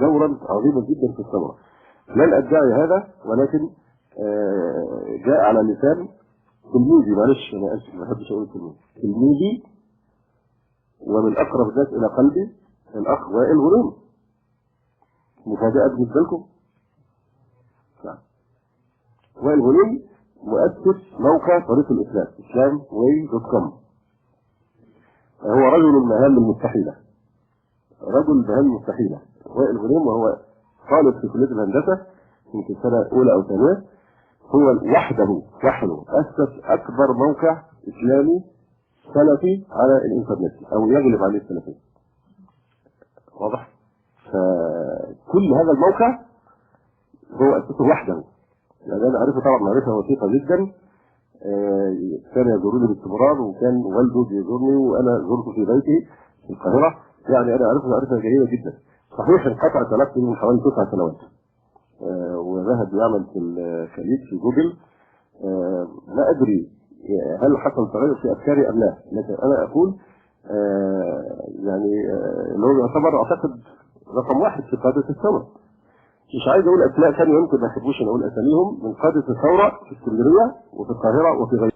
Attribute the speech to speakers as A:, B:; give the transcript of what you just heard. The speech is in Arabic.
A: دورا عظيما جدا في الثوره. لن ادعي هذا، ولكن جاء على لسان تلميذي، معلش انا اسف ما بحبش اقول تلميذي ومن اقرب الناس الى قلبي الاخ وائل غنيم. مفاجاه بالنسبه لكم. وائل غنيم مؤسس موقع طريق الاسلام islamway.com. هو رجل المهام المستحيله، رجل المهام المستحيله. وائل غنيم وهو طالب في كليه الهندسه يمكن سنه اولى او ثانيه، هو وحده اسس اكبر موقع اسلامي سلفي على الانترنت او يغلب عليه السلفيه. واضح؟ فكل هذا الموقع هو اسسه وحده. يعني انا اعرفه طبعا معرفه وثيقه جدا، كان يزورني باستمرار، وكان والده بيزورني وانا زرته في بيته في القاهره. يعني انا اعرفه معرفه جيده جدا. صحيح انقطع علاقتي من حوالي 9 سنوات، وذهب يعمل في الخليج في جوجل. لا ادري هل حصل تغير في افكاري ام لا، لكن انا اقول يعني اللي هو يعتبر اعتقد رقم واحد في قاده الثوره. مش عايز اقول اسماء ثانيه يمكن ما يحبوش ان اقول اساميهم، من قاده الثوره في اسكندريه وفي القاهره وفي غيرها.